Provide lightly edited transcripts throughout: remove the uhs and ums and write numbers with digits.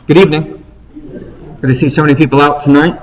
Good evening. Good to see so many people out tonight.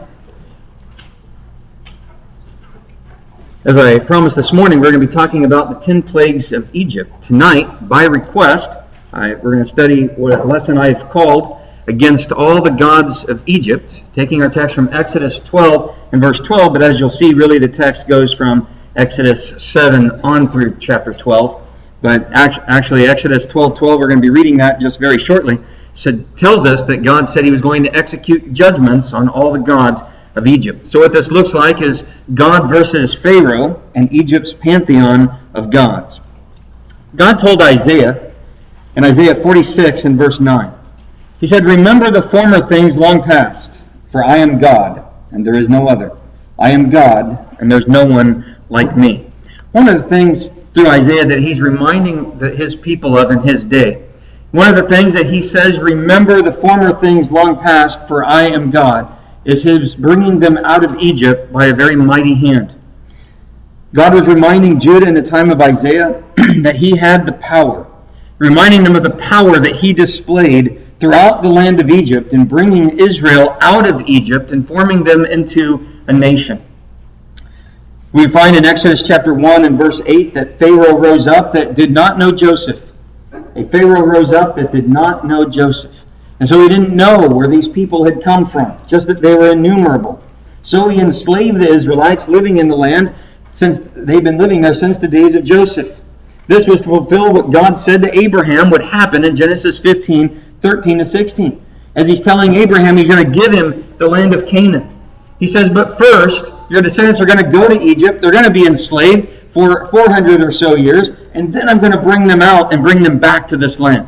As I promised this morning, we're going to be talking about the 10 plagues of Egypt. Tonight, by request, we're going to study what lesson I've called Against All the Gods of Egypt, taking our text from Exodus 12 and verse 12, but as you'll see, really the text goes from Exodus 7 on through chapter 12. But actually, Exodus 12:12, we're going to be reading that just very shortly. So tells us that God said he was going to execute judgments on all the gods of Egypt. So what this looks like is God versus Pharaoh and Egypt's pantheon of gods. God told Isaiah in Isaiah 46 and verse 9, he said, "Remember the former things long past, for I am God, and there is no other. I am God, and there's no one like me." One of the things through Isaiah that he's reminding his people of in his day, one of the things that he says, "Remember the former things long past, for I am God," is his bringing them out of Egypt by a very mighty hand. God was reminding Judah in the time of Isaiah that he had the power, reminding them of the power that he displayed throughout the land of Egypt in bringing Israel out of Egypt and forming them into a nation. We find in Exodus chapter 1 and verse 8 that Pharaoh rose up that did not know Joseph. A Pharaoh rose up that did not know Joseph. And so he didn't know where these people had come from, just that they were innumerable. So he enslaved the Israelites living in the land since they've been living there since the days of Joseph. This was to fulfill what God said to Abraham would happen in Genesis 15:13-16. As he's telling Abraham he's going to give him the land of Canaan. He says, but first, your descendants are going to go to Egypt. They're going to be enslaved for 400 or so years, and then I'm going to bring them out and bring them back to this land.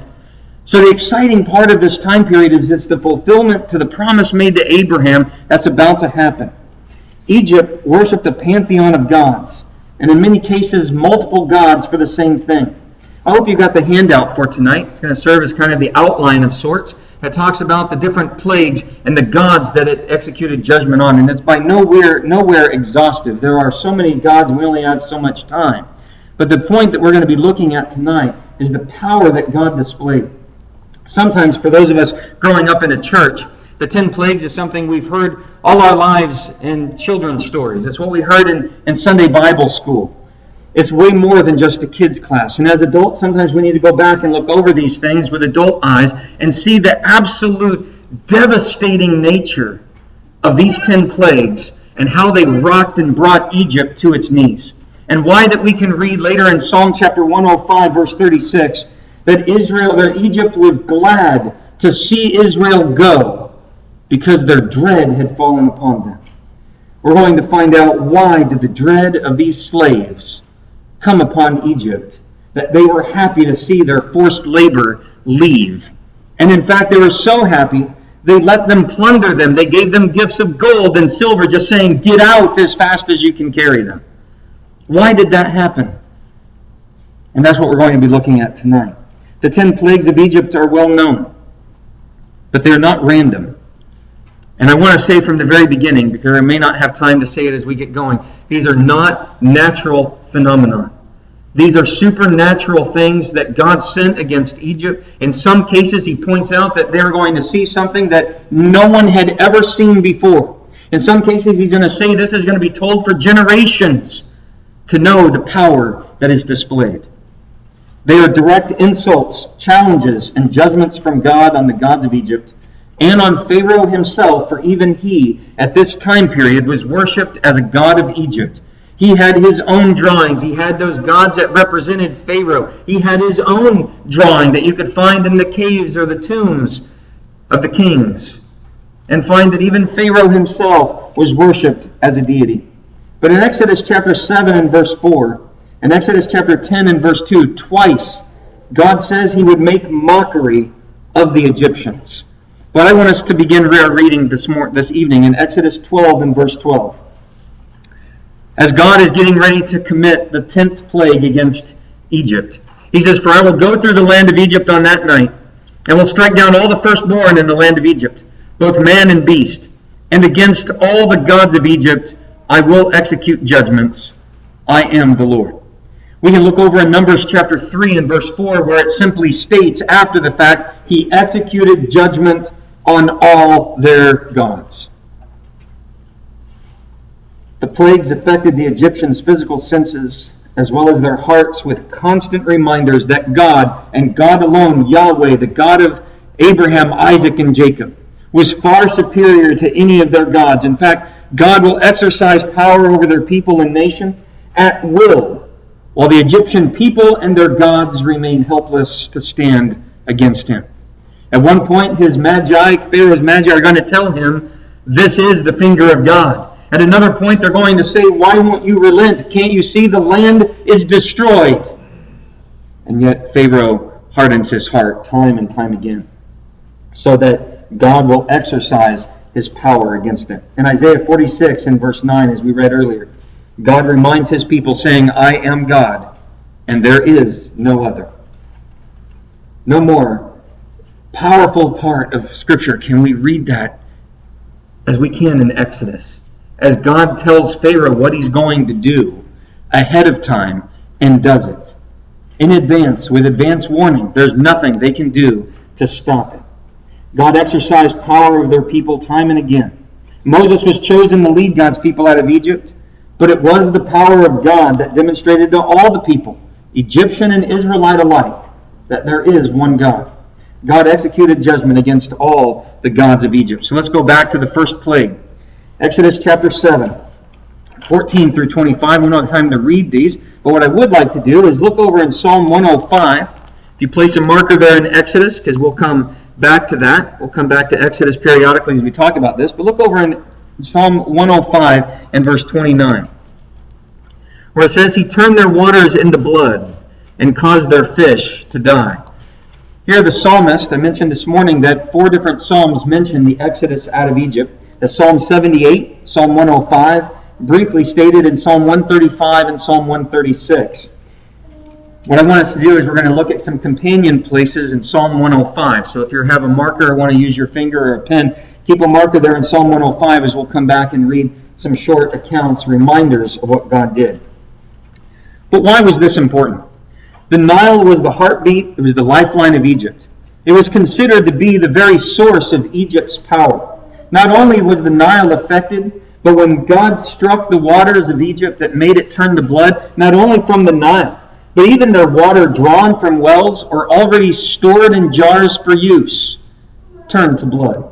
So the exciting part of this time period is it's the fulfillment to the promise made to Abraham that's about to happen. Egypt worshipped a pantheon of gods, and in many cases, multiple gods for the same thing. I hope you got the handout for tonight. It's going to serve as kind of the outline of sorts that talks about the different plagues and the gods that it executed judgment on. And it's by nowhere exhaustive. There are so many gods, and we only have so much time. But the point that we're going to be looking at tonight is the power that God displayed. Sometimes for those of us growing up in a church, the 10 plagues is something we've heard all our lives in children's stories. It's what we heard in Sunday Bible school. It's way more than just a kids class. And as adults, sometimes we need to go back and look over these things with adult eyes and see the absolute devastating nature of these 10 plagues and how they rocked and brought Egypt to its knees. And why that we can read later in Psalm chapter 105, verse 36, that Egypt was glad to see Israel go because their dread had fallen upon them. We're going to find out why did the dread of these slaves come upon Egypt, that they were happy to see their forced labor leave. And in fact, they were so happy, they let them plunder them. They gave them gifts of gold and silver, just saying, get out as fast as you can carry them. Why did that happen? And that's what we're going to be looking at tonight. The 10 plagues of Egypt are well known, but they're not random. And I want to say from the very beginning, because I may not have time to say it as we get going, these are not natural phenomena. These are supernatural things that God sent against Egypt. In some cases, he points out that they're going to see something that no one had ever seen before. In some cases, he's going to say this is going to be told for generations to know the power that is displayed. They are direct insults, challenges, and judgments from God on the gods of Egypt and on Pharaoh himself, for even he, at this time period, was worshipped as a god of Egypt. He had his own drawings. He had those gods that represented Pharaoh. He had his own drawing that you could find in the caves or the tombs of the kings, and find that even Pharaoh himself was worshipped as a deity. But in Exodus chapter 7 and verse 4, and Exodus chapter 10 and verse 2, twice God says he would make mockery of the Egyptians. But I want us to begin reading this evening in Exodus 12 and verse 12. As God is getting ready to commit the 10th plague against Egypt, he says, "For I will go through the land of Egypt on that night, and will strike down all the firstborn in the land of Egypt, both man and beast, and against all the gods of Egypt I will execute judgments. I am the Lord." We can look over in Numbers chapter 3 and verse 4, where it simply states after the fact, he executed judgment on all their gods. The plagues affected the Egyptians' physical senses as well as their hearts with constant reminders that God, and God alone, Yahweh, the God of Abraham, Isaac, and Jacob, was far superior to any of their gods. In fact, God will exercise power over their people and nation at will, while the Egyptian people and their gods remain helpless to stand against him. At one point, Pharaoh's magi are going to tell him, this is the finger of God. At another point, they're going to say, why won't you relent? Can't you see the land is destroyed? And yet Pharaoh hardens his heart time and time again, so that God will exercise his power against them. In Isaiah 46 and verse 9, as we read earlier, God reminds his people, saying, I am God, and there is no other. No more powerful part of Scripture can we read that as we can in Exodus, as God tells Pharaoh what he's going to do ahead of time and does it in advance with advance warning. There's nothing they can do to stop it. God exercised power over their people time and again. Moses was chosen to lead God's people out of Egypt, but it was the power of God that demonstrated to all the people, Egyptian and Israelite alike, that there is one God. God executed judgment against all the gods of Egypt. So let's go back to the first plague. Exodus chapter 7, 14 through 25. We don't have time to read these, but what I would like to do is look over in Psalm 105. If you place a marker there in Exodus, because we'll come back to that. We'll come back to Exodus periodically as we talk about this. But look over in Psalm 105 and verse 29, where it says, He turned their waters into blood and caused their fish to die. Here the psalmist, I mentioned this morning that 4 different psalms mention the exodus out of Egypt. The Psalm 78, Psalm 105, briefly stated in Psalm 135 and Psalm 136. What I want us to do is we're going to look at some companion places in Psalm 105. So if you have a marker or want to use your finger or a pen, keep a marker there in Psalm 105 as we'll come back and read some short accounts, reminders of what God did. But why was this important? The Nile was the heartbeat, it was the lifeline of Egypt. It was considered to be the very source of Egypt's power. Not only was the Nile affected, but when God struck the waters of Egypt that made it turn to blood, not only from the Nile, but even their water drawn from wells or already stored in jars for use, turned to blood.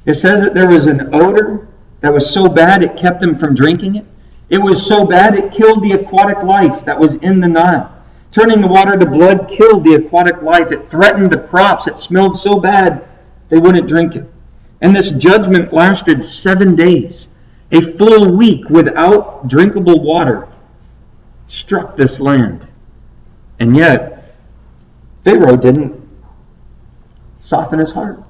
It says that there was an odor that was so bad it kept them from drinking it. It was so bad it killed the aquatic life that was in the Nile. Turning the water to blood killed the aquatic life. It threatened the crops. It smelled so bad they wouldn't drink it. And this judgment lasted 7 days. A full week without drinkable water struck this land. And yet, Pharaoh didn't soften his heart.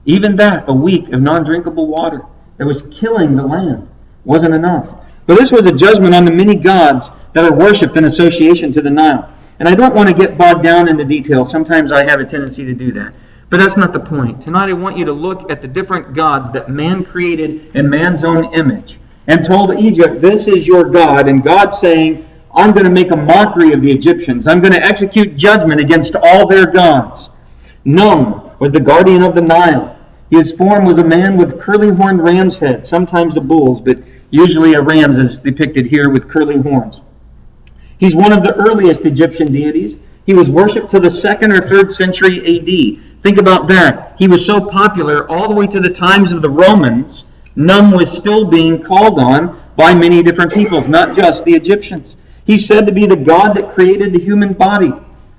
Even that, a week of non-drinkable water that was killing the land, wasn't enough. But this was a judgment on the many gods that are worshipped in association to the Nile. And I don't want to get bogged down in the details. Sometimes I have a tendency to do that. But that's not the point. Tonight I want you to look at the different gods that man created in man's own image and told Egypt, this is your God. And God saying, I'm going to make a mockery of the Egyptians. I'm going to execute judgment against all their gods. Num was the guardian of the Nile. His form was a man with curly-horned ram's head, sometimes a bull's, but usually a ram's is depicted here with curly horns. He's one of the earliest Egyptian deities. He was worshipped till the 2nd or 3rd century A.D. Think about that. He was so popular all the way to the times of the Romans. Num was still being called on by many different peoples, not just the Egyptians. He's said to be the God that created the human body.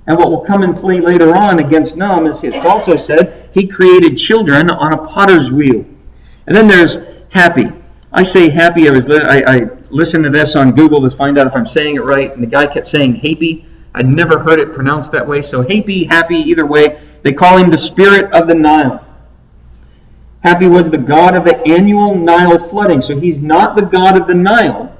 And what will come in play later on against Num is it's also said he created children on a potter's wheel. And then there's Happy. I say Happy. I listened to this on Google to find out if I'm saying it right, and the guy kept saying Happy. I'd never heard it pronounced that way. So Happy, either way. They call him the spirit of the Nile. Happy was the god of the annual Nile flooding. So he's not the god of the Nile.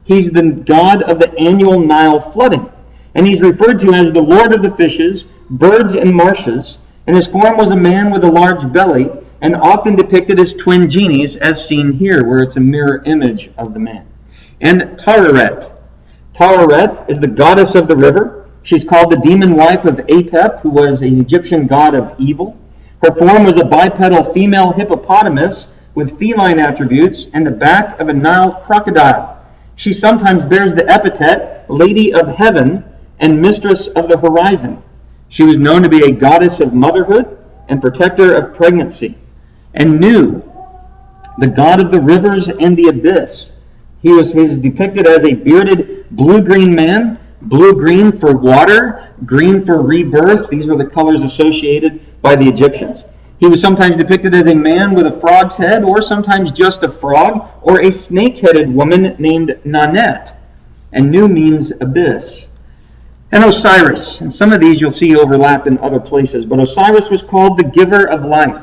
He's the god of the annual Nile flooding. And he's referred to as the Lord of the fishes, birds, and marshes. And his form was a man with a large belly, and often depicted as twin genies, as seen here, where it's a mirror image of the man. And Tararet. Tararet is the goddess of the river. She's called the demon wife of Apep, who was an Egyptian god of evil. Her form was a bipedal female hippopotamus with feline attributes and the back of a Nile crocodile. She sometimes bears the epithet Lady of Heaven and Mistress of the Horizon. She was known to be a goddess of motherhood and protector of pregnancy, and Nu, the god of the rivers and the abyss. He was depicted as a bearded blue-green man, blue-green for water, green for rebirth. These were the colors associated by the Egyptians. He was sometimes depicted as a man with a frog's head, or sometimes just a frog, or a snake-headed woman named Nanette. And Nu means abyss. And Osiris, and some of these you'll see overlap in other places, but Osiris was called the giver of life.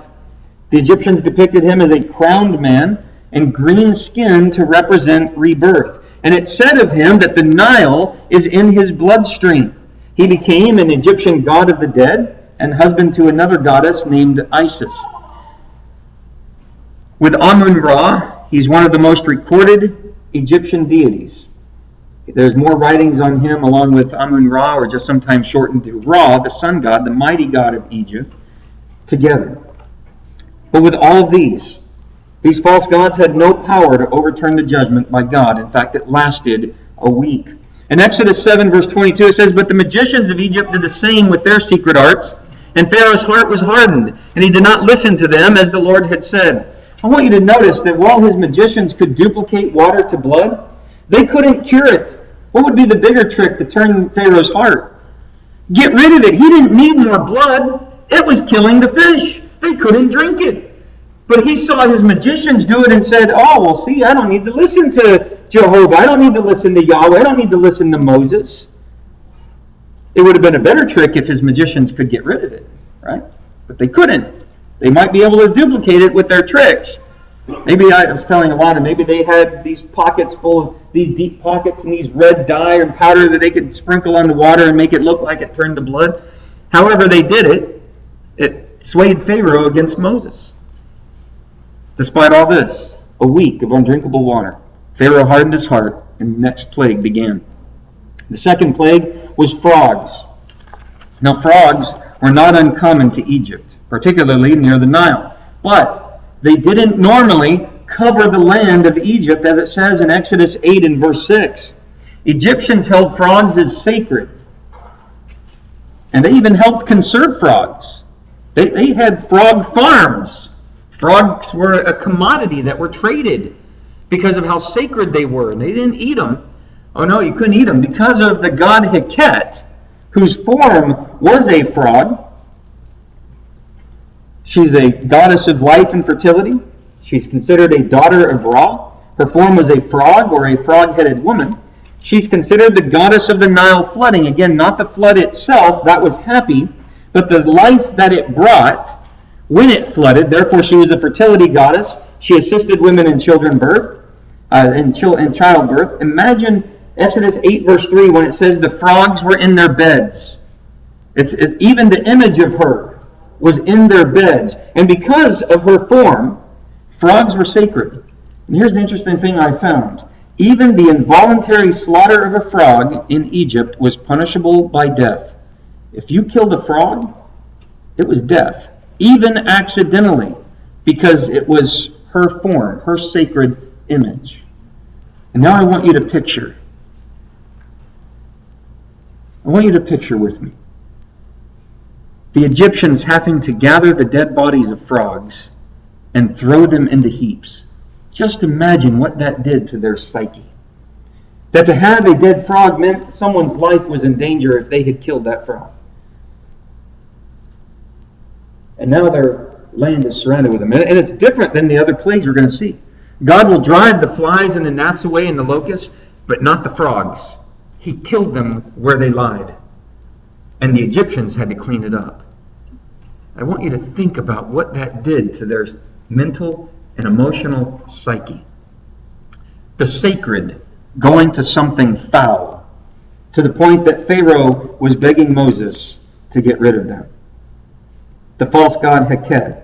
The Egyptians depicted him as a crowned man and green skin to represent rebirth. And it said of him that the Nile is in his bloodstream. He became an Egyptian god of the dead and husband to another goddess named Isis. With Amun-Ra, he's one of the most recorded Egyptian deities. There's more writings on him along with Amun-Ra, or just sometimes shortened to Ra, the sun god, the mighty god of Egypt, together. But with all of these false gods had no power to overturn the judgment by God. In fact, it lasted a week. In Exodus 7, verse 22, it says, "But the magicians of Egypt did the same with their secret arts, and Pharaoh's heart was hardened, and he did not listen to them as the Lord had said." I want you to notice that while his magicians could duplicate water to blood, they couldn't cure it. What would be the bigger trick to turn Pharaoh's heart? Get rid of it. He didn't need more blood. It was killing the fish. They couldn't drink it. But he saw his magicians do it and said, "Oh, well, see, I don't need to listen to Jehovah. I don't need to listen to Yahweh. I don't need to listen to Moses." It would have been a better trick if his magicians could get rid of it, right? But they couldn't. They might be able to duplicate it with their tricks. Maybe I was telling Alana, maybe they had these pockets full of these deep pockets and these red dye and powder that they could sprinkle on the water and make it look like it turned to blood. However they did it, it swayed Pharaoh against Moses. Despite all this, a week of undrinkable water, Pharaoh hardened his heart, and the next plague began. The second plague was frogs. Now, frogs were not uncommon to Egypt, particularly near the Nile, but they didn't normally cover the land of Egypt, as it says in Exodus 8 and verse 6. Egyptians held frogs as sacred, and they even helped conserve frogs. They had frog farms. Frogs were a commodity that were traded because of how sacred they were, and they didn't eat them. Oh no, you couldn't eat them because of the god Heket, whose form was a frog. She's a goddess of life and fertility. She's considered a daughter of Ra. Her form was a frog, or a frog-headed woman. She's considered the goddess of the Nile flooding. Again, not the flood itself, that was happy, but the life that it brought when it flooded. Therefore, she was a fertility goddess. She assisted women in childbirth. Imagine Exodus 8, verse 3, when it says the frogs were in their beds. Even the image of her was in their beds. And because of her form, frogs were sacred. And here's the interesting thing I found. Even the involuntary slaughter of a frog in Egypt was punishable by death. If you killed a frog, it was death, even accidentally, because it was her form, her sacred image. And now I want you to picture. I want you to picture with me the Egyptians having to gather the dead bodies of frogs and throw them into heaps. Just imagine what that did to their psyche. That to have a dead frog meant someone's life was in danger if they had killed that frog. And now their land is surrounded with them. And it's different than the other plagues we're going to see. God will drive the flies and the gnats away and the locusts, but not the frogs. He killed them where they lied. And the Egyptians had to clean it up. I want you to think about what that did to their mental and emotional psyche. The sacred going to something foul, to the point that Pharaoh was begging Moses to get rid of them. The false god Heket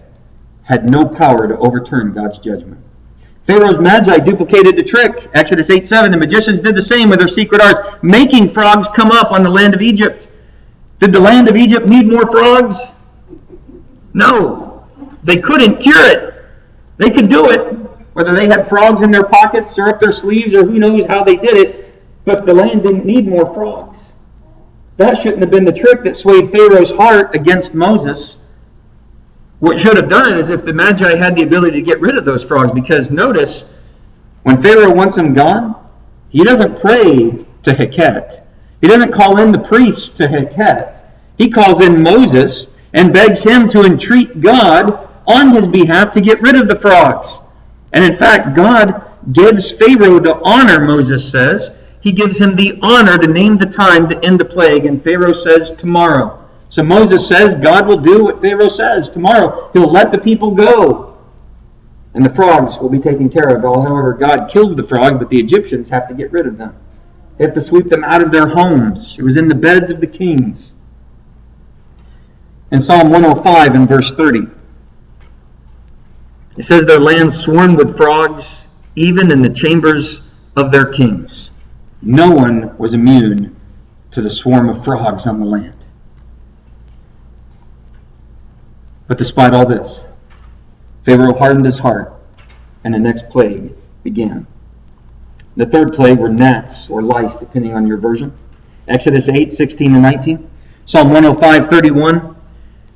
had no power to overturn God's judgment. Pharaoh's magi duplicated the trick. Exodus 8:7, the magicians did the same with their secret arts, making frogs come up on the land of Egypt. Did the land of Egypt need more frogs? No, they couldn't cure it. They could do it, whether they had frogs in their pockets or up their sleeves or who knows how they did it, but the land didn't need more frogs. That shouldn't have been the trick that swayed Pharaoh's heart against Moses. What should have done it is if the Magi had the ability to get rid of those frogs, because notice, when Pharaoh wants them gone, he doesn't pray to Heket. He doesn't call in the priests to Heket. He calls in Moses and begs him to entreat God on his behalf to get rid of the frogs. And in fact, God gives Pharaoh the honor, Moses says. He gives him the honor to name the time to end the plague, and Pharaoh says tomorrow. So Moses says God will do what Pharaoh says tomorrow. He'll let the people go, and the frogs will be taken care of. However, God kills the frogs, but the Egyptians have to get rid of them. They have to sweep them out of their homes. It was in the beds of the kings. In Psalm 105 in verse 30, it says, their land swarmed with frogs, even in the chambers of their kings. No one was immune to the swarm of frogs on the land. But despite all this, Pharaoh hardened his heart, and the next plague began. The third plague were gnats or lice, depending on your version. Exodus 8, 16 and 19. Psalm 105, 31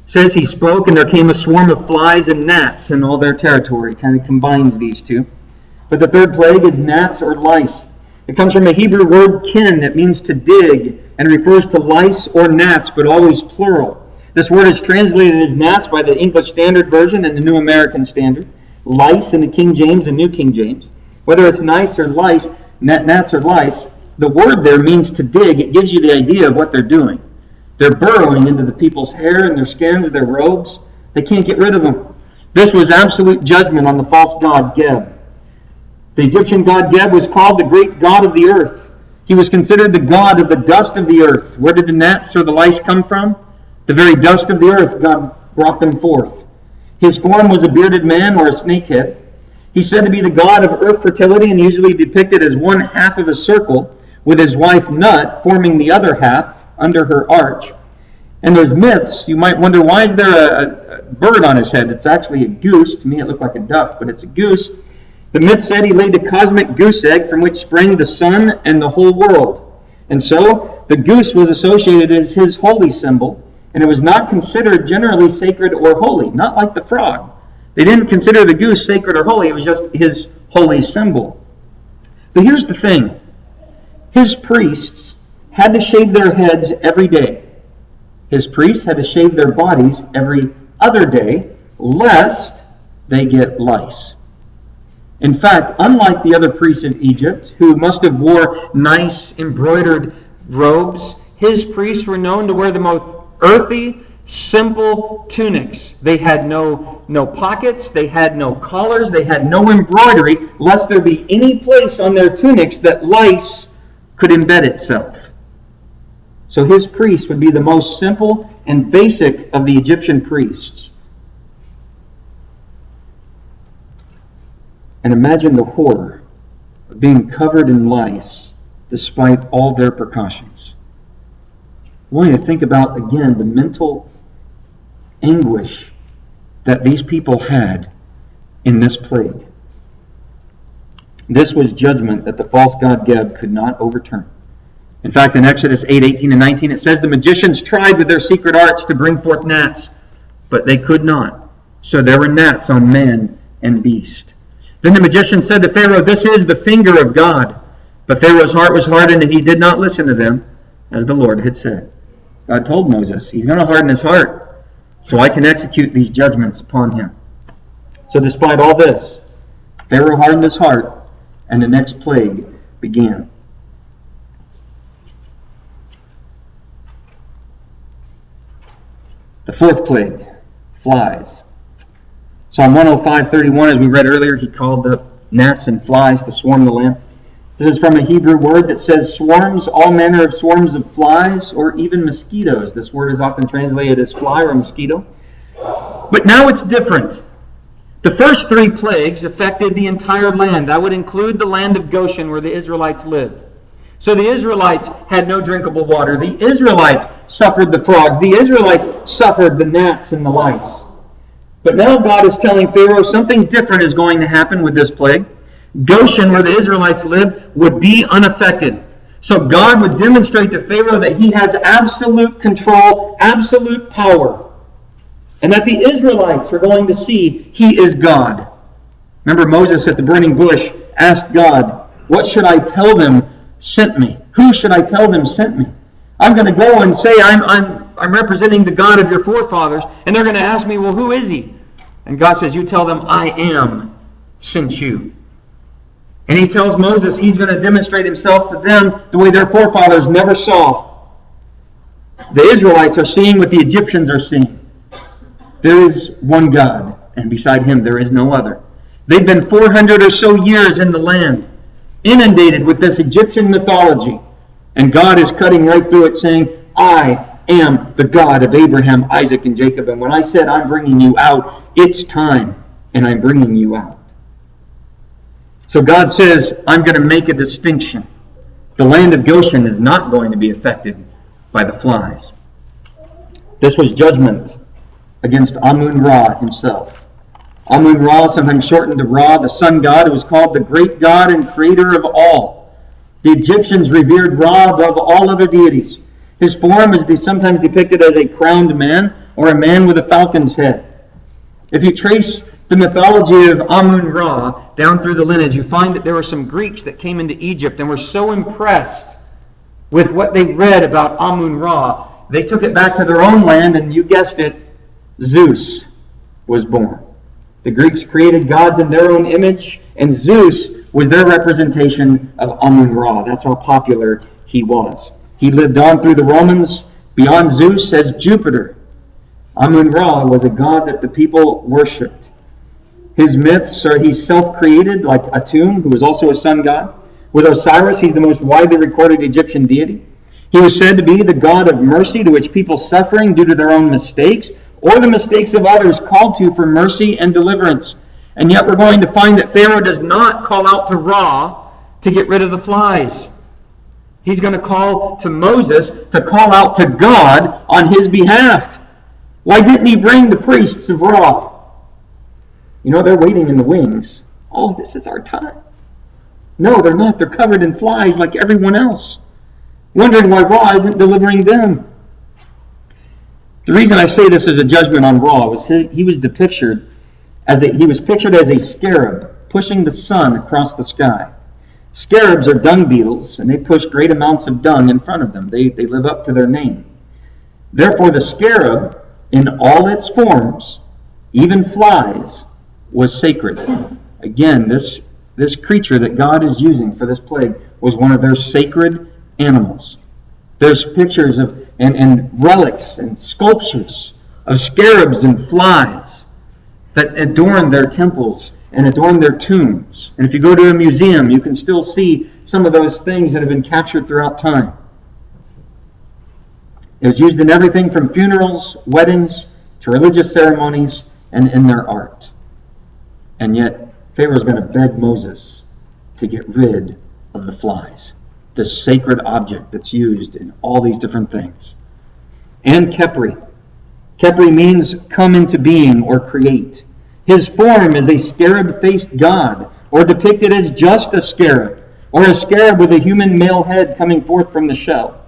says, he spoke, and there came a swarm of flies and gnats in all their territory. Kind of combines these two. But the third plague is gnats or lice. It comes from a Hebrew word kin that means to dig and refers to lice or gnats, but always plural. This word is translated as gnats by the English Standard Version and the New American Standard, lice in the King James and New King James. Whether it's gnats or lice, the word there means to dig. It gives you the idea of what they're doing. They're burrowing into the people's hair and their skins, their robes. They can't get rid of them. This was absolute judgment on the false god Geb. The Egyptian god Geb was called the great god of the earth. He was considered the god of the dust of the earth. Where did the gnats or the lice come from? The very dust of the earth, God brought them forth. His form was a bearded man or a snakehead. He's said to be the god of earth fertility and usually depicted as one half of a circle with his wife Nut forming the other half under her arch. And there's myths. You might wonder, why is there a bird on his head? It's actually a goose. To me it looked like a duck, but it's a goose. The myth said he laid the cosmic goose egg from which sprang the sun and the whole world. And so the goose was associated as his holy symbol, and it was not considered generally sacred or holy, not like the frog. They didn't consider the goose sacred or holy. It was just his holy symbol. But here's the thing. His priests had to shave their heads every day. His priests had to shave their bodies every other day, lest they get lice. In fact, unlike the other priests in Egypt, who must have wore nice embroidered robes, his priests were known to wear the most earthy, simple tunics. They had no pockets, they had no collars, they had no embroidery, lest there be any place on their tunics that lice could embed itself. So his priests would be the most simple and basic of the Egyptian priests. And imagine the horror of being covered in lice despite all their precautions. I want you to think about, again, the mental anguish that these people had in this plague. This was judgment that the false god Geb could not overturn. In fact, in Exodus 8, 18 and 19, it says the magicians tried with their secret arts to bring forth gnats, but they could not. So there were gnats on man and beast. Then the magician said to Pharaoh, this is the finger of God. But Pharaoh's heart was hardened, and he did not listen to them, as the Lord had said. God told Moses, he's going to harden his heart, so I can execute these judgments upon him. So despite all this, Pharaoh hardened his heart, and the next plague began. The fourth plague, flies. Psalm 105:31, as we read earlier, he called the gnats and flies to swarm the land. This is from a Hebrew word that says swarms, all manner of swarms of flies, or even mosquitoes. This word is often translated as fly or mosquito. But now it's different. The first three plagues affected the entire land. That would include the land of Goshen where the Israelites lived. So the Israelites had no drinkable water. The Israelites suffered the frogs. The Israelites suffered the gnats and the lice. But now God is telling Pharaoh something different is going to happen with this plague. Goshen, where the Israelites lived, would be unaffected. So God would demonstrate to Pharaoh that he has absolute control, absolute power. And that the Israelites are going to see he is God. Remember Moses at the burning bush asked God, what should I tell them sent me? Who should I tell them sent me? I'm going to go and say I'm representing the God of your forefathers, and they're going to ask me, well, who is he? And God says, you tell them, I am sent you. And he tells Moses he's going to demonstrate himself to them the way their forefathers never saw. The Israelites are seeing what the Egyptians are seeing. There is one God, and beside him there is no other. They've been 400 or so years in the land, inundated with this Egyptian mythology. And God is cutting right through it, saying, I am the God of Abraham, Isaac, and Jacob. And when I said I'm bringing you out, it's time, and I'm bringing you out. So God says, I'm going to make a distinction. The land of Goshen is not going to be affected by the flies. This was judgment against Amun-Ra himself. Amun-Ra, sometimes shortened to Ra, the sun god, who was called the great God and creator of all. The Egyptians revered Ra above all other deities. His form is sometimes depicted as a crowned man or a man with a falcon's head. If you trace the mythology of Amun-Ra down through the lineage, you find that there were some Greeks that came into Egypt and were so impressed with what they read about Amun-Ra, they took it back to their own land, and you guessed it, Zeus was born. The Greeks created gods in their own image, and Zeus was their representation of Amun-Ra. That's how popular he was. He lived on through the Romans beyond Zeus as Jupiter. Amun-Ra was a god that the people worshipped. His myths are he's self-created, like Atum, who was also a sun god. With Osiris, he's the most widely recorded Egyptian deity. He was said to be the god of mercy, to which people suffering due to their own mistakes or the mistakes of others called to for mercy and deliverance. And yet we're going to find that Pharaoh does not call out to Ra to get rid of the flies. He's going to call to Moses to call out to God on his behalf. Why didn't he bring the priests of Ra? You know, they're waiting in the wings. Oh, this is our time. No, they're not. They're covered in flies like everyone else. Wondering why Ra isn't delivering them. The reason I say this as a judgment on Ra was he was pictured as a scarab pushing the sun across the sky. Scarabs are dung beetles, and they push great amounts of dung in front of them. They live up to their name. Therefore, the scarab, in all its forms, even flies, was sacred. Again, this creature that God is using for this plague was one of their sacred animals. There's pictures of and relics and sculptures of scarabs and flies that adorn their temples and adorn their tombs. And if you go to a museum, you can still see some of those things that have been captured throughout time. It was used in everything from funerals, weddings, to religious ceremonies, and in their art. And yet, Pharaoh's going to beg Moses to get rid of the flies, this sacred object that's used in all these different things. And Khepri. Khepri means come into being or create. His form is a scarab-faced god, or depicted as just a scarab, or a scarab with a human male head coming forth from the shell.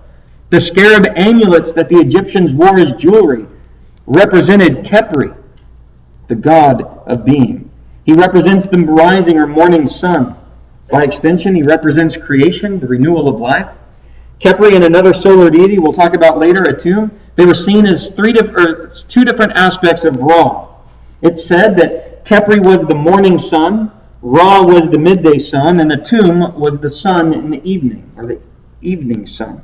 The scarab amulets that the Egyptians wore as jewelry represented Khepri, the god of being. He represents the rising or morning sun. By extension, he represents creation, the renewal of life. Khepri and another solar deity we'll talk about later, Atum, they were seen as two different aspects of Ra. It's said that Khepri was the morning sun, Ra was the midday sun, and Atum was the sun in the evening, or the evening sun.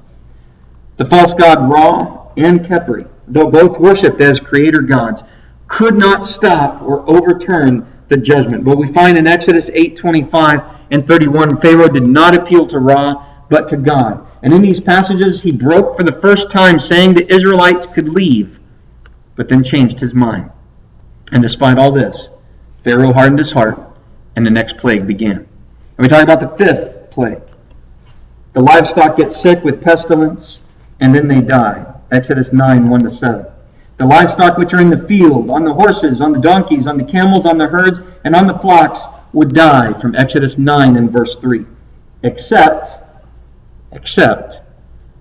The false god Ra and Khepri, though both worshipped as creator gods, could not stop or overturn the judgment. But we find in Exodus 8:25 and 31, Pharaoh did not appeal to Ra, but to God. And in these passages, he broke for the first time, saying the Israelites could leave, but then changed his mind. And despite all this, Pharaoh hardened his heart, and the next plague began. And we talk about the fifth plague. The livestock get sick with pestilence, and then they die. Exodus 9:1-7. The livestock which are in the field, on the horses, on the donkeys, on the camels, on the herds, and on the flocks would die, from Exodus 9 and verse 3. Except,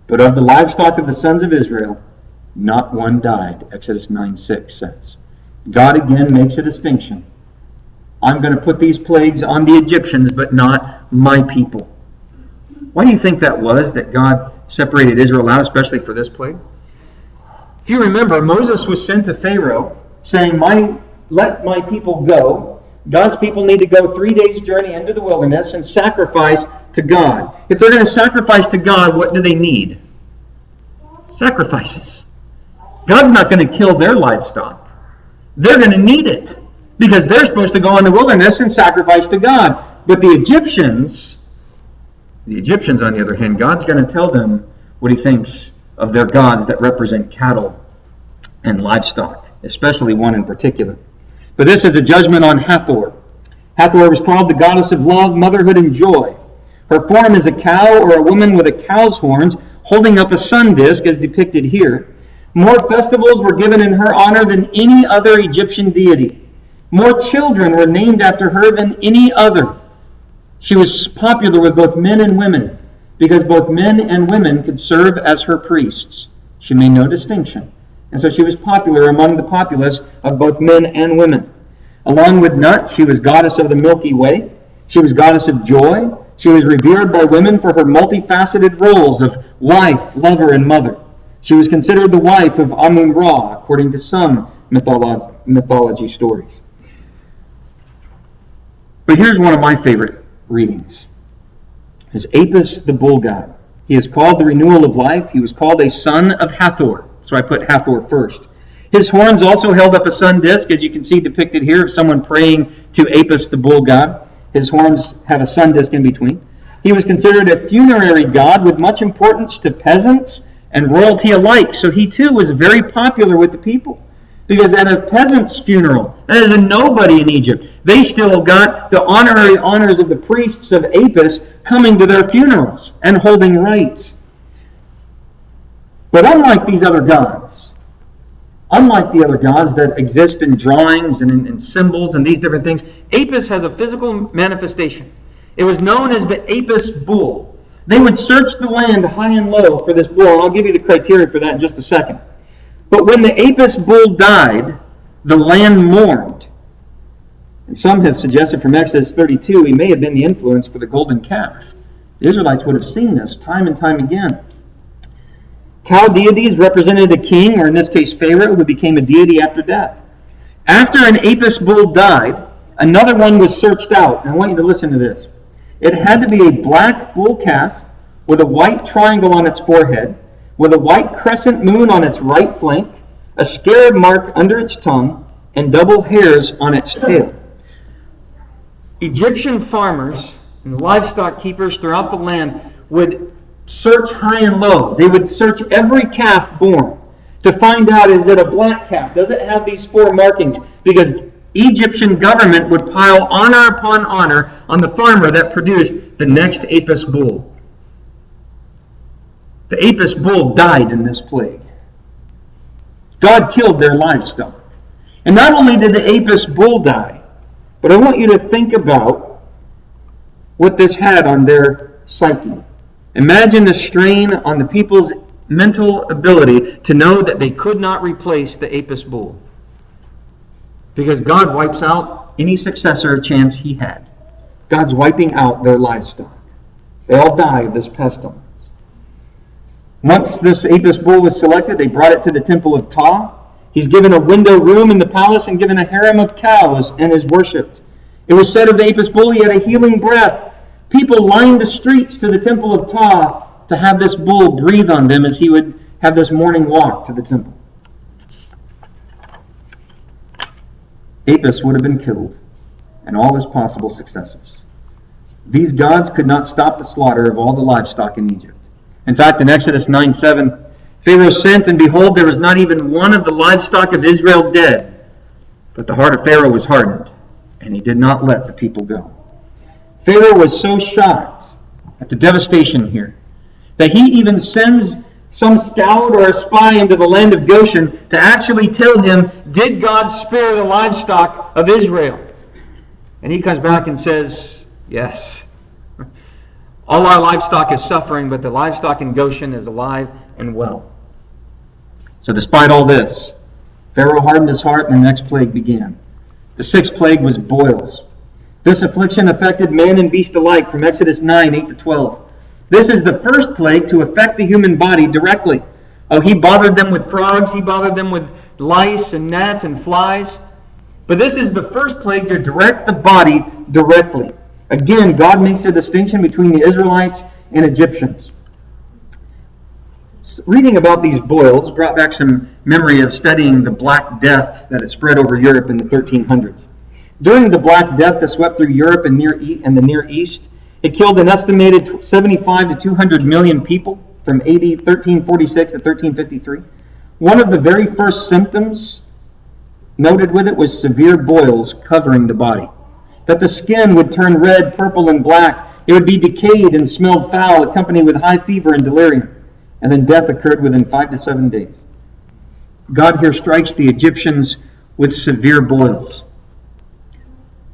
but of the livestock of the sons of Israel, not one died, Exodus 9:6 says. God again makes a distinction. I'm going to put these plagues on the Egyptians, but not my people. Why do you think that was, that God separated Israel out, especially for this plague? If you remember, Moses was sent to Pharaoh saying, let my people go. God's people need to go 3 days' journey into the wilderness and sacrifice to God. If they're going to sacrifice to God, what do they need? Sacrifices. God's not going to kill their livestock. They're going to need it because they're supposed to go in the wilderness and sacrifice to God. But the Egyptians, on the other hand, God's going to tell them what he thinks of their gods that represent cattle and livestock, especially one in particular. But this is a judgment on Hathor. Hathor was called the goddess of love, motherhood, and joy. Her form is a cow or a woman with a cow's horns holding up a sun disk, as depicted here. More festivals were given in her honor than any other Egyptian deity. More children were named after her than any other. She was popular with both men and women, because both men and women could serve as her priests. She made no distinction, and so she was popular among the populace of both men and women. Along with Nut, she was goddess of the Milky Way. She was goddess of joy. She was revered by women for her multifaceted roles of wife, lover, and mother. She was considered the wife of Amun-Ra, according to some mythology stories. But here's one of my favorite readings. Is Apis the bull god. He is called the renewal of life. He was called a son of Hathor. So I put Hathor first. His horns also held up a sun disk, as you can see depicted here, of someone praying to Apis the bull god. His horns have a sun disk in between. He was considered a funerary god with much importance to peasants and royalty alike. So he too was very popular with the people. Because at a peasant's funeral, that is a nobody in Egypt, they still got the honorary honors of the priests of Apis coming to their funerals and holding rites. But unlike these other gods, unlike the other gods that exist in drawings and in symbols and these different things, Apis has a physical manifestation. It was known as the Apis bull. They would search the land high and low for this bull, and I'll give you the criteria for that in just a second. But when the Apis bull died, the land mourned. And some have suggested from Exodus 32 he may have been the influence for the golden calf. The Israelites would have seen this time and time again. Cow deities represented a king, or in this case Pharaoh, who became a deity after death. After an Apis bull died, another one was searched out. And I want you to listen to this. It had to be a black bull calf with a white triangle on its forehead, with a white crescent moon on its right flank, a scarab mark under its tongue, and double hairs on its tail. Egyptian farmers and livestock keepers throughout the land would search high and low. They would search every calf born to find out, is it a black calf? Does it have these four markings? Because Egyptian government would pile honor upon honor on the farmer that produced the next Apis bull. The Apis bull died in this plague. God killed their livestock. And not only did the Apis bull die, but I want you to think about what this had on their psyche. Imagine the strain on the people's mental ability to know that they could not replace the Apis bull. Because God wipes out any successor chance he had. God's wiping out their livestock. They all die of this pestilence. Once this Apis bull was selected, they brought it to the temple of Ptah. He's given a window room in the palace and given a harem of cows and is worshipped. It was said of the Apis bull he had a healing breath. People lined the streets to the temple of Ptah to have this bull breathe on them as he would have this morning walk to the temple. Apis would have been killed, and all his possible successors. These gods could not stop the slaughter of all the livestock in Egypt. In fact, in Exodus 9:7, Pharaoh sent, and behold, there was not even one of the livestock of Israel dead. But the heart of Pharaoh was hardened, and he did not let the people go. Pharaoh was so shocked at the devastation here that he even sends some scout or a spy into the land of Goshen to actually tell him, did God spare the livestock of Israel? And he comes back and says, yes. All our livestock is suffering, but the livestock in Goshen is alive and well. So despite all this, Pharaoh hardened his heart, and the next plague began. The sixth plague was boils. This affliction affected man and beast alike, from Exodus 9, 8 to 12. This is the first plague to affect the human body directly. Oh, he bothered them with frogs, he bothered them with lice and gnats and flies. But this is the first plague to direct the body directly. Again, God makes a distinction between the Israelites and Egyptians. Reading about these boils brought back some memory of studying the Black Death that had spread over Europe in the 1300s. During the Black Death that swept through Europe and the Near East, it killed an estimated 75 to 200 million people from AD 1346 to 1353. One of the very first symptoms noted with it was severe boils covering the body. That the skin would turn red, purple, and black. It would be decayed and smelled foul, accompanied with high fever and delirium. And then death occurred within 5 to 7 days. God here strikes the Egyptians with severe boils.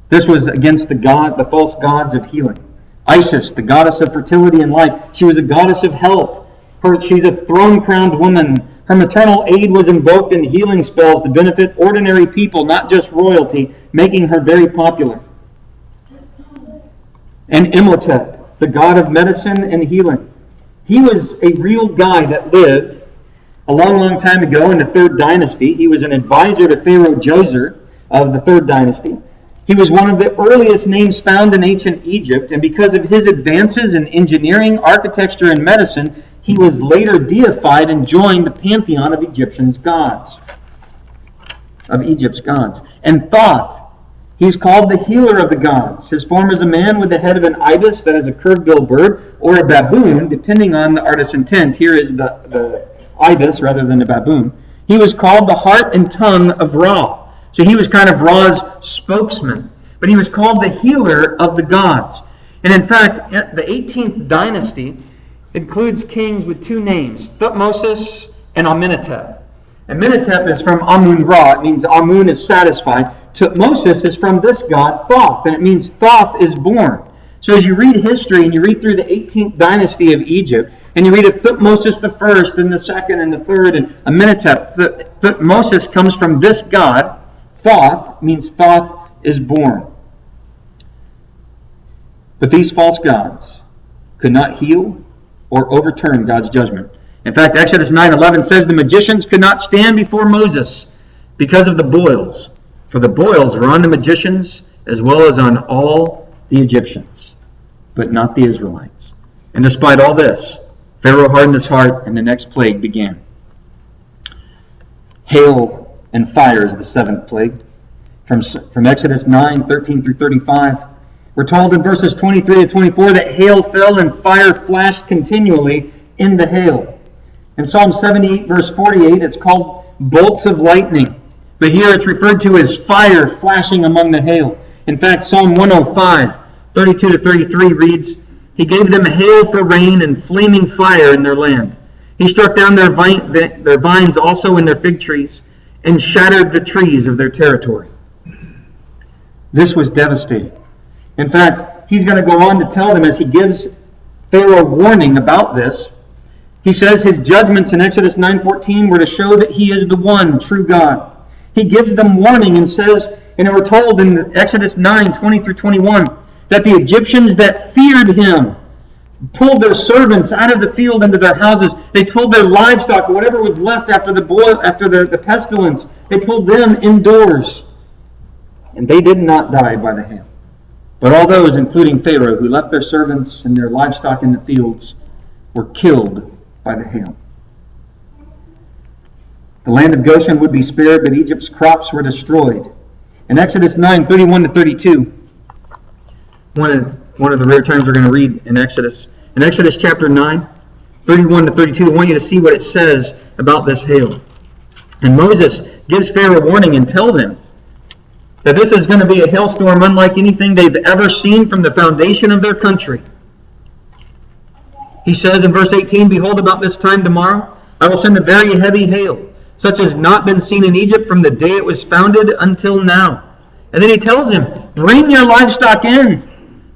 This was against the false gods of healing. Isis, the goddess of fertility and life, she was a goddess of health. She's a throne-crowned woman. Her maternal aid was invoked in healing spells to benefit ordinary people, not just royalty, making her very popular. And Imhotep, the god of medicine and healing. He was a real guy that lived a long, long time ago in the 3rd dynasty. He was an advisor to Pharaoh Djoser of the 3rd dynasty. He was one of the earliest names found in ancient Egypt, and because of his advances in engineering, architecture, and medicine, he was later deified and joined the Pantheon of Egypt's gods. And Thoth, he's called the healer of the gods. His form is a man with the head of an ibis, that is a curved-billed bird, or a baboon, depending on the artist's intent. Here is the ibis rather than the baboon. He was called the heart and tongue of Ra. So he was kind of Ra's spokesman. But he was called the healer of the gods. And in fact, the 18th dynasty includes kings with 2 names, Thutmose and Amenhotep. Amenhotep is from Amun-Ra. It means Amun is satisfied. Thutmose is from this god, Thoth, and it means Thoth is born. So as you read history and you read through the 18th dynasty of Egypt, and you read of Thutmose the first, and the second, and the third, and Amenhotep, Thutmose comes from this god. Thoth means Thoth is born. But these false gods could not heal or overturn God's judgment. In fact, Exodus 9:11 says the magicians could not stand before Moses because of the boils. For the boils were on the magicians as well as on all the Egyptians, but not the Israelites. And despite all this, Pharaoh hardened his heart, and the next plague began. Hail and fire is the 7th plague. From Exodus 9:13 through 35, we're told in verses 23 to 24 that hail fell and fire flashed continually in the hail. In Psalm 78, verse 48, it's called bolts of lightning. But here it's referred to as fire flashing among the hail. In fact, Psalm 105, 32 to 33 reads, He gave them hail for rain and flaming fire in their land. He struck down their vines also in their fig trees, and shattered the trees of their territory. This was devastating. In fact, he's going to go on to tell them as he gives Pharaoh warning about this. He says his judgments in Exodus 9:14 were to show that he is the one true God. He gives them warning and says, and we're told in Exodus 9:20 through 21, that the Egyptians that feared him pulled their servants out of the field into their houses. They pulled their livestock, whatever was left after the pestilence. They pulled them indoors. And they did not die by the hail. But all those, including Pharaoh, who left their servants and their livestock in the fields, were killed by the hail. The land of Goshen would be spared, but Egypt's crops were destroyed. In Exodus 9:31 to 32, one of the rare times we're going to read in Exodus. In Exodus chapter 9, 31 to 32, I want you to see what it says about this hail. And Moses gives Pharaoh a warning and tells him that this is going to be a hailstorm unlike anything they've ever seen from the foundation of their country. He says in verse 18, "Behold, about this time tomorrow, I will send a very heavy hail, such as has not been seen in Egypt from the day it was founded until now." And then he tells him, "Bring your livestock in.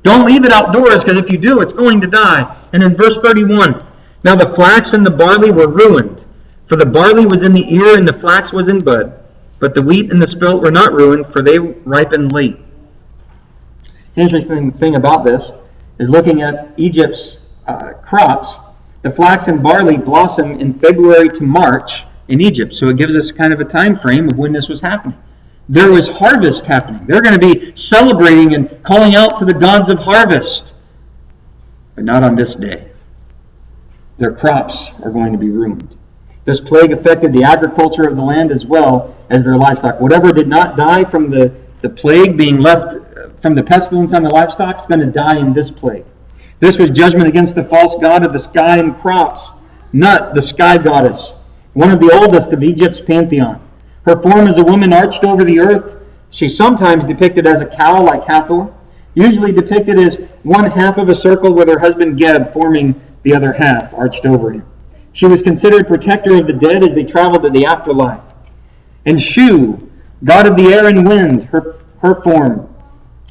Don't leave it outdoors, because if you do, it's going to die." And in verse 31, "Now the flax and the barley were ruined, for the barley was in the ear and the flax was in bud. But the wheat and the spelt were not ruined, for they ripened late." The interesting thing about this is looking at Egypt's crops. The flax and barley blossom in February to March in Egypt, so it gives us kind of a time frame of when this was happening. There was harvest happening. They're going to be celebrating and calling out to the gods of harvest, but not on this day. Their crops are going to be ruined. This plague affected the agriculture of the land as well as their livestock. Whatever did not die from the plague being left from the pestilence on the livestock is going to die in this plague. This was judgment against the false god of the sky and crops, Nut, the sky goddess, one of the oldest of Egypt's Pantheon. Her form is a woman arched over the earth. She's sometimes depicted as a cow like Hathor, usually depicted as one half of a circle with her husband Geb forming the other half arched over him. She was considered protector of the dead as they traveled to the afterlife. And Shu, god of the air and wind, her form,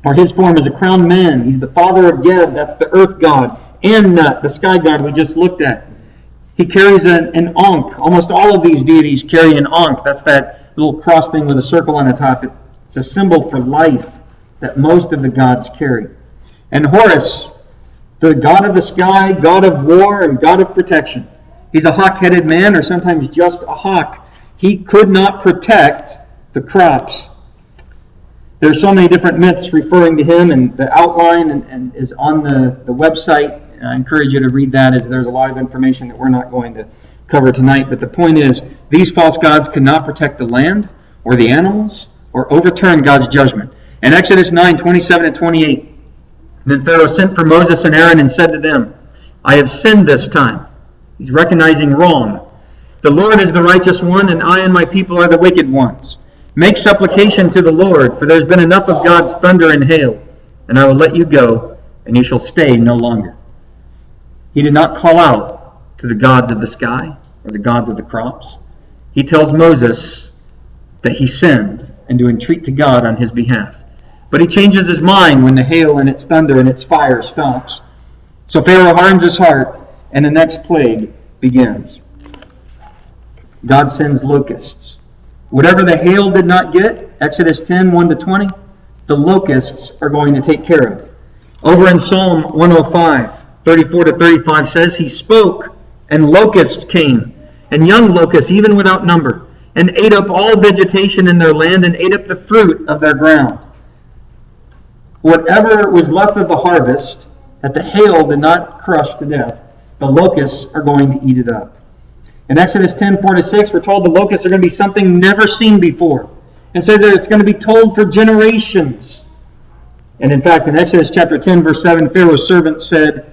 or his form, is a crowned man. He's the father of Geb, that's the earth god, and Nut, the sky god we just looked at. He carries an ankh. Almost all of these deities carry an ankh. That's that little cross thing with a circle on the top. It's a symbol for life that most of the gods carry. And Horus, the god of the sky, god of war, and god of protection. He's a hawk-headed man, or sometimes just a hawk. He could not protect the crops. There's so many different myths referring to him, and the outline and is on the website. And I encourage you to read that, as there's a lot of information that we're not going to cover tonight. But the point is, these false gods could not protect the land or the animals or overturn God's judgment. In Exodus 9:27 and 28, then Pharaoh sent for Moses and Aaron and said to them, "I have sinned this time." He's recognizing wrong. "The Lord is the righteous one, and I and my people are the wicked ones. Make supplication to the Lord, for there's been enough of God's thunder and hail, and I will let you go, and you shall stay no longer." He did not call out to the gods of the sky or the gods of the crops. He tells Moses that he sinned and to entreat to God on his behalf. But he changes his mind when the hail and its thunder and its fire stops. So Pharaoh hardens his heart, and the next plague begins. God sends locusts. Whatever the hail did not get, Exodus 10, 1 to 20, the locusts are going to take care of. Over in Psalm 105, 34 to 35 says, "He spoke, and locusts came, and young locusts even without number, and ate up all vegetation in their land, and ate up the fruit of their ground." Whatever was left of the harvest that the hail did not crush to death, the locusts are going to eat it up. In Exodus 10, 4 to 6, we're told the locusts are going to be something never seen before. And says that it's going to be told for generations. And in fact, in Exodus chapter 10, verse 7, Pharaoh's servant said,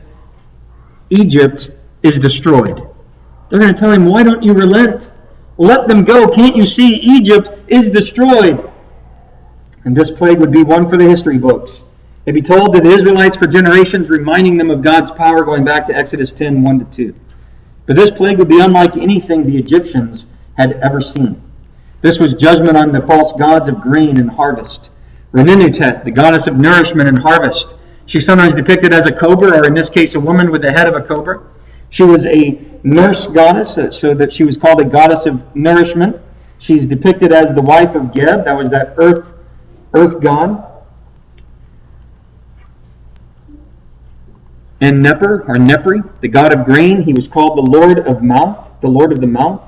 "Egypt is destroyed." They're going to tell him, "Why don't you relent? Let them go. Can't you see Egypt is destroyed?" And this plague would be one for the history books. They'd be told to the Israelites for generations, reminding them of God's power, going back to Exodus 10, 1 to 2. But this plague would be unlike anything the Egyptians had ever seen. This was judgment on the false gods of grain and harvest. Renenutet, the goddess of nourishment and harvest. She's sometimes depicted as a cobra, or in this case, a woman with the head of a cobra. She was a nurse goddess, so that she was called a goddess of nourishment. She's depicted as the wife of Geb, that was that earth god. And Nepri, the god of grain, he was called the Lord of Mouth, the Lord of the Mouth.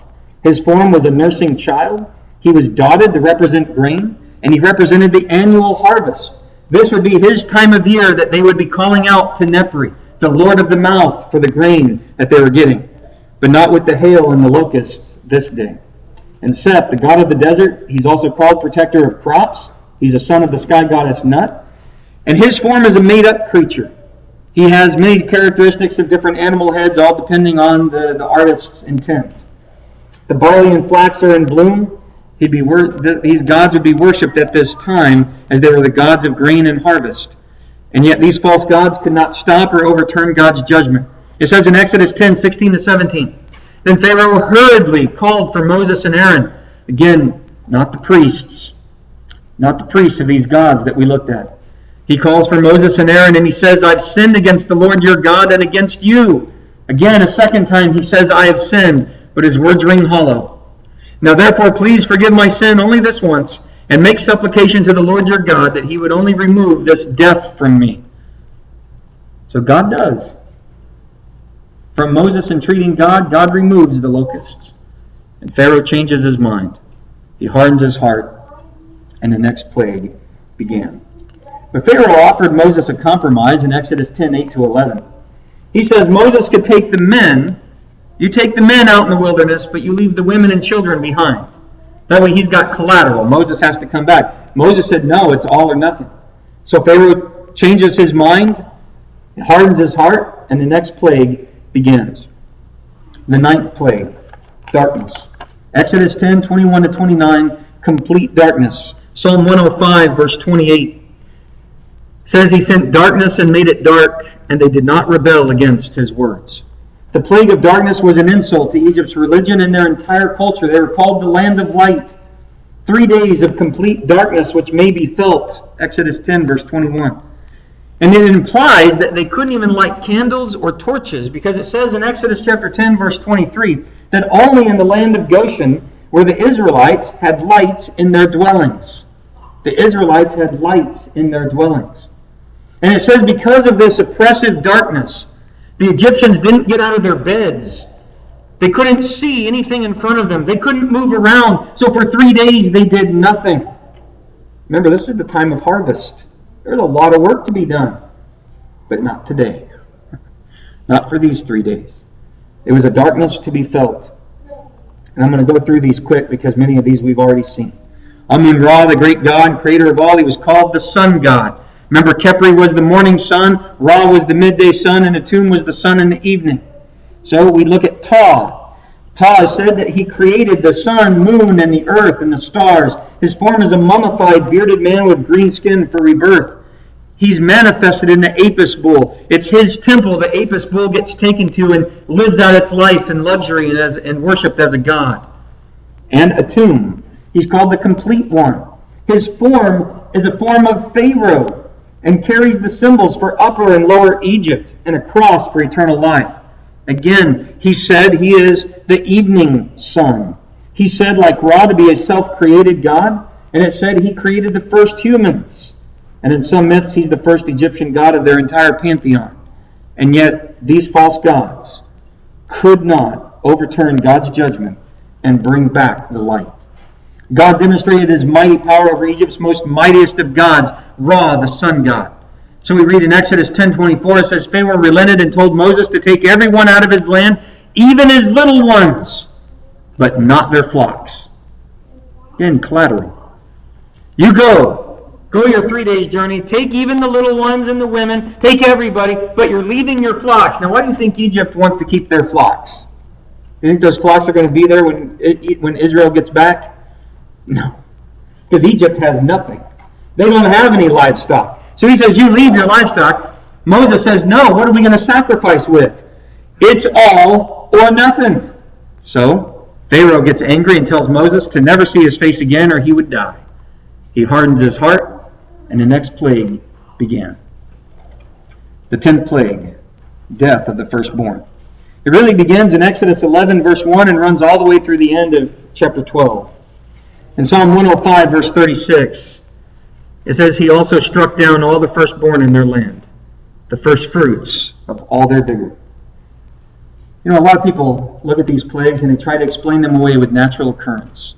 His form was a nursing child. He was dotted to represent grain, and he represented the annual harvest. This would be his time of year that they would be calling out to Nepri, the Lord of the Mouth, for the grain that they were getting, but not with the hail and the locusts this day. And Seth, the god of the desert, he's also called protector of crops. He's a son of the sky goddess Nut, and his form is a made-up creature. He has many characteristics of different animal heads, all depending on the artist's intent. The barley and flax are in bloom. These gods would be worshipped at this time as they were the gods of grain and harvest. And yet these false gods could not stop or overturn God's judgment. It says in Exodus 10, 16 to 17, then Pharaoh hurriedly called for Moses and Aaron. Again, not the priests of these gods that we looked at. He calls for Moses and Aaron and he says, I've sinned against the Lord your God and against you. Again, a second time he says, I have sinned, but his words ring hollow. Now therefore, please forgive my sin only this once, and make supplication to the Lord your God that he would only remove this death from me. So God does. From Moses entreating God, God removes the locusts. And Pharaoh changes his mind. He hardens his heart, and the next plague began. But Pharaoh offered Moses a compromise in Exodus 10, 8 to 11. He says Moses could take the men. You take the men out in the wilderness, but you leave the women and children behind. That way he's got collateral. Moses has to come back. Moses said, no, it's all or nothing. So Pharaoh changes his mind, hardens his heart, and the next plague begins. The ninth plague, darkness. Exodus 10, 21 to 29, complete darkness. Psalm 105, verse 28 says he sent darkness and made it dark, and they did not rebel against his words. The plague of darkness was an insult to Egypt's religion and their entire culture. They were called the land of light. 3 days of complete darkness which may be felt. Exodus 10, verse 21. And it implies that they couldn't even light candles or torches, because it says in Exodus chapter 10, verse 23, that only in the land of Goshen where the Israelites had lights in their dwellings. The Israelites had lights in their dwellings. And it says because of this oppressive darkness, the Egyptians didn't get out of their beds. They couldn't see anything in front of them. They couldn't move around. So for 3 days they did nothing. Remember, this is the time of harvest. There's a lot of work to be done. But not today. Not for these 3 days. It was a darkness to be felt. And I'm going to go through these quick because many of these we've already seen. Amun-Ra, the great God and creator of all, he was called the sun god. Remember, Khepri was the morning sun, Ra was the midday sun, and Atum was the sun in the evening. So we look at Ta. Ta said that he created the sun, moon, and the earth, and the stars. His form is a mummified, bearded man with green skin for rebirth. He's manifested in the Apis bull. It's his temple the Apis bull gets taken to and lives out its life in luxury and worshipped as a god. And Atum, he's called the complete one. His form is a form of Pharaoh, and carries the symbols for Upper and Lower Egypt and a cross for eternal life. Again, he said he is the evening sun. He said, like Ra, to be a self-created God, and it said he created the first humans. And in some myths, he's the first Egyptian god of their entire pantheon. And yet, these false gods could not overturn God's judgment and bring back the light. God demonstrated his mighty power over Egypt's most mightiest of gods, Ra, the sun god. So we read in Exodus 10:24, it says, Pharaoh relented and told Moses to take everyone out of his land, even his little ones, but not their flocks. Again, collateral. You go your 3 days journey, take even the little ones and the women, take everybody, but you're leaving your flocks. Now why do you think Egypt wants to keep their flocks? You think those flocks are going to be there when Israel gets back? No, because Egypt has nothing. They don't have any livestock. So he says, you leave your livestock. Moses says, no, what are we going to sacrifice with? It's all or nothing. So Pharaoh gets angry and tells Moses to never see his face again or he would die. He hardens his heart, and the next plague began. The 10th plague, death of the firstborn. It really begins in Exodus 11, verse 1, and runs all the way through the end of chapter 12. In Psalm 105, verse 36, it says, he also struck down all the firstborn in their land, the first fruits of all their vigor. You know, a lot of people look at these plagues and they try to explain them away with natural occurrence.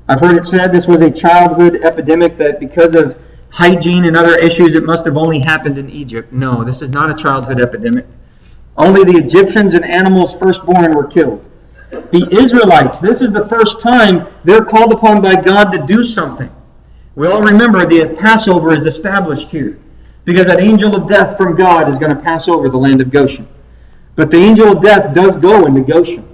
I've heard it said this was a childhood epidemic, that because of hygiene and other issues, it must have only happened in Egypt. No, this is not a childhood epidemic. Only the Egyptians and animals firstborn were killed. The Israelites, this is the first time they're called upon by God to do something. We all remember the Passover is established here, because that angel of death from God is going to pass over the land of Goshen. But the angel of death does go into Goshen.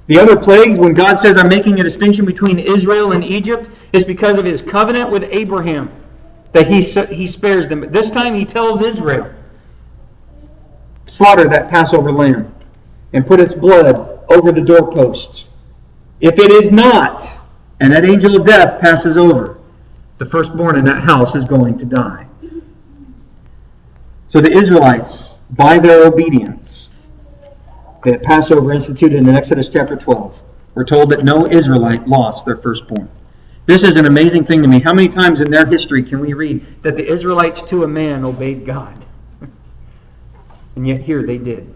The other plagues, when God says, I'm making a distinction between Israel and Egypt, is because of his covenant with Abraham, that he spares them. But this time he tells Israel, slaughter that Passover lamb and put its blood over the doorposts. If it is not, and that angel of death passes over, the firstborn in that house is going to die. So the Israelites, by their obedience, the Passover instituted in Exodus chapter 12, were told that no Israelite lost their firstborn. This is an amazing thing to me. How many times in their history can we read that the Israelites to a man obeyed God? And yet here they did.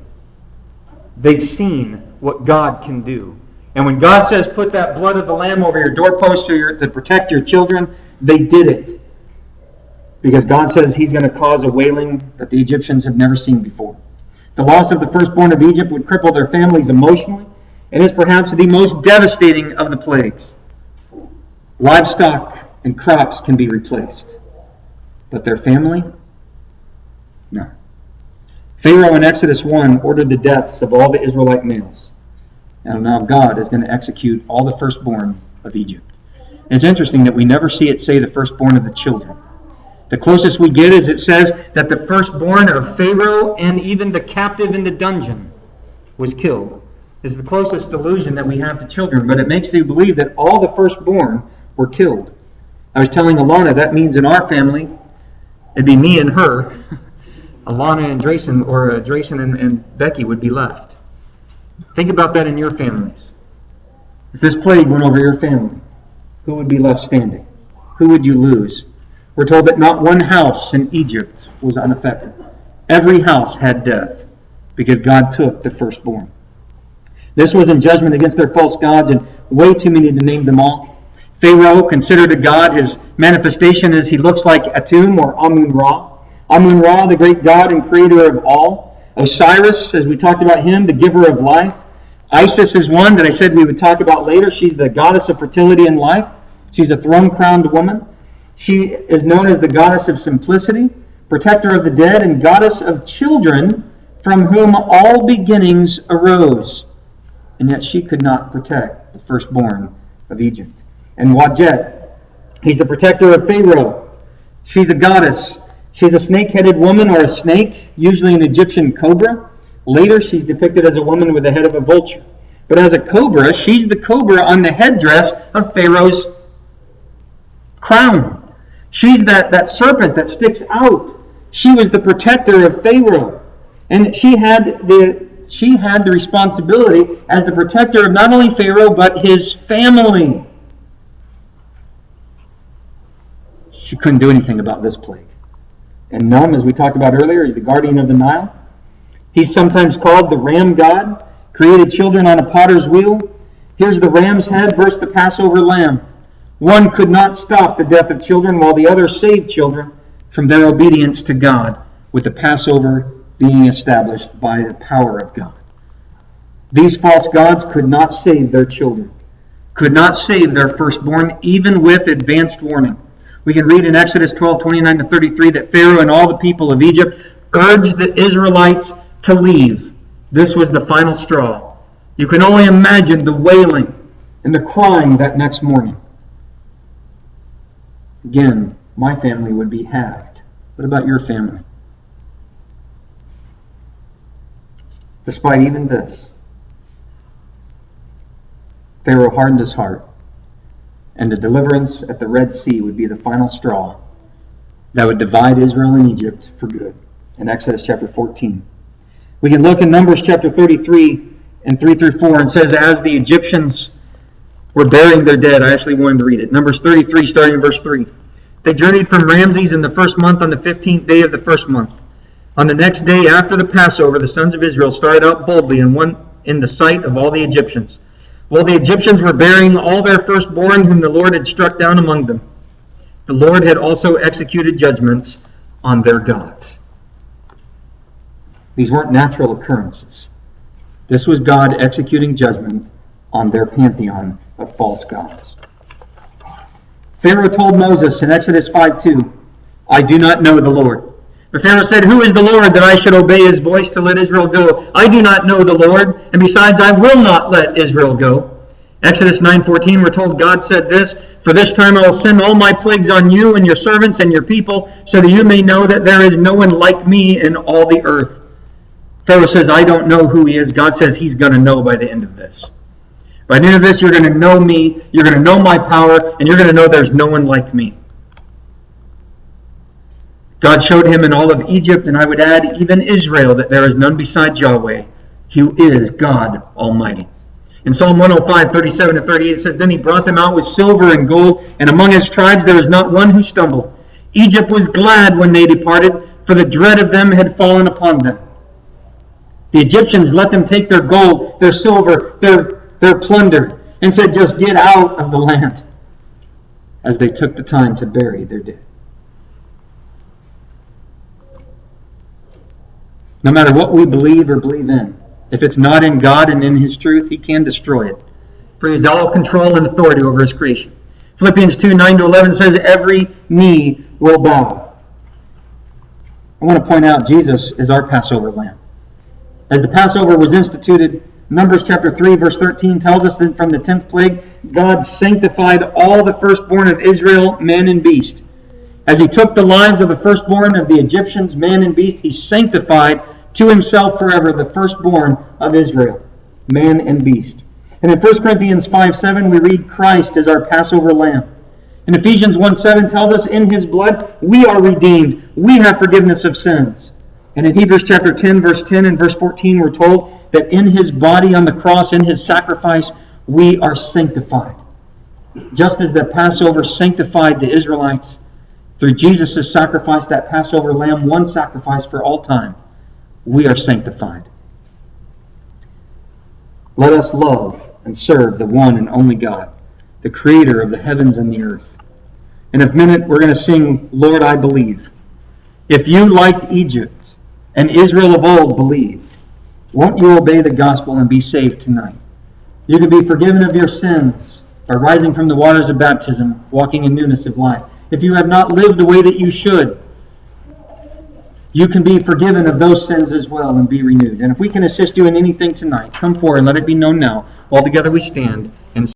They've seen what God can do. And when God says, put that blood of the lamb over your doorpost to protect your children, they did it. Because God says He's going to cause a wailing that the Egyptians have never seen before. The loss of the firstborn of Egypt would cripple their families emotionally, and is perhaps the most devastating of the plagues. Livestock and crops can be replaced, but their family? No. Pharaoh in Exodus 1 ordered the deaths of all the Israelite males. And now God is going to execute all the firstborn of Egypt. And it's interesting that we never see it say the firstborn of the children. The closest we get is it says that the firstborn of Pharaoh and even the captive in the dungeon was killed. It's the closest allusion that we have to children, but it makes you believe that all the firstborn were killed. I was telling Alana that means in our family, it'd be me and her. Alana and Drayson, or Drayson and Becky would be left. Think about that in your families. If this plague went over your family, who would be left standing? Who would you lose? We're told that not one house in Egypt was unaffected. Every house had death because God took the firstborn. This was in judgment against their false gods, and way too many to name them all. Pharaoh considered a god. His manifestation is he looks like Atum or Amun-Ra. Amun-Ra, the great god and creator of all. Osiris, as we talked about him, the giver of life. Isis is one that I said we would talk about later. She's the goddess of fertility and life. She's a throne-crowned woman. She is known as the goddess of simplicity, protector of the dead, and goddess of children, from whom all beginnings arose. And yet she could not protect the firstborn of Egypt. And Wadjet, he's the protector of Pharaoh. She's a goddess. She's a snake-headed woman or a snake, usually an Egyptian cobra. Later, she's depicted as a woman with the head of a vulture. But as a cobra, she's the cobra on the headdress of Pharaoh's crown. She's that serpent that sticks out. She was the protector of Pharaoh. And she had the responsibility as the protector of not only Pharaoh, but his family. She couldn't do anything about this plague. And Num, as we talked about earlier, is the guardian of the Nile. He's sometimes called the ram god, created children on a potter's wheel. Here's the ram's head versus the Passover lamb. One could not stop the death of children, while the other saved children from their obedience to God, with the Passover being established by the power of God. These false gods could not save their children, could not save their firstborn, even with advanced warning. We can read in Exodus 12:29-33 that Pharaoh and all the people of Egypt urged the Israelites to leave. This was the final straw. You can only imagine the wailing and the crying that next morning. Again, my family would be halved. What about your family? Despite even this, Pharaoh hardened his heart, and the deliverance at the Red Sea would be the final straw that would divide Israel and Egypt for good in Exodus chapter 14. We can look in Numbers chapter 33 and 3-4, and says, as the Egyptians were burying their dead, I actually wanted to read it. Numbers 33, starting in verse 3. They journeyed from Ramses in the first month on the 15th day of the first month. On the next day after the Passover, the sons of Israel started out boldly and went in the sight of all the Egyptians. While the Egyptians were burying all their firstborn whom the Lord had struck down among them, the Lord had also executed judgments on their gods. These weren't natural occurrences. This was God executing judgment on their pantheon of false gods. Pharaoh told Moses in Exodus 5:2, I do not know the Lord. But Pharaoh said, who is the Lord that I should obey his voice to let Israel go? I do not know the Lord, and besides I will not let Israel go. Exodus 9:14, we're told God said this, for this time I will send all my plagues on you and your servants and your people, so that you may know that there is no one like me in all the earth. Pharaoh says, I don't know who he is. God says he's going to know by the end of this. By the end of this, you're going to know me, you're going to know my power, and you're going to know there's no one like me. God showed him in all of Egypt, and I would add even Israel, that there is none besides Yahweh, who is God Almighty. In Psalm 105, 37 and 38, it says, Then he brought them out with silver and gold, and among his tribes there was not one who stumbled. Egypt was glad when they departed, for the dread of them had fallen upon them. The Egyptians let them take their gold, their silver, their plunder, and said, just get out of the land, as they took the time to bury their dead. No matter what we believe or believe in, if it's not in God and in His truth, He can destroy it. For He has all control and authority over His creation. Philippians 2, 9-11 says, every knee will bow. I want to point out Jesus is our Passover lamb. As the Passover was instituted, Numbers chapter 3, verse 13 tells us that from the 10th plague, God sanctified all the firstborn of Israel, man and beast. As He took the lives of the firstborn of the Egyptians, man and beast, He sanctified to Himself forever the firstborn of Israel, man and beast. And in 1 Corinthians 5:7, we read Christ as our Passover lamb. And Ephesians 1:7 tells us in His blood we are redeemed. We have forgiveness of sins. And in Hebrews chapter 10, verse 10 and verse 14, we're told that in His body on the cross, in His sacrifice, we are sanctified. Just as the Passover sanctified the Israelites, through Jesus' sacrifice, that Passover lamb, one sacrifice for all time, we are sanctified. Let us love and serve the one and only God, the Creator of the heavens and the earth. In a minute, we're going to sing, Lord, I Believe. If you, like Egypt and Israel of old, believed, won't you obey the gospel and be saved tonight? You can be forgiven of your sins by rising from the waters of baptism, walking in newness of life. If you have not lived the way that you should, you can be forgiven of those sins as well and be renewed. And if we can assist you in anything tonight, come forward and let it be known now. All together we stand and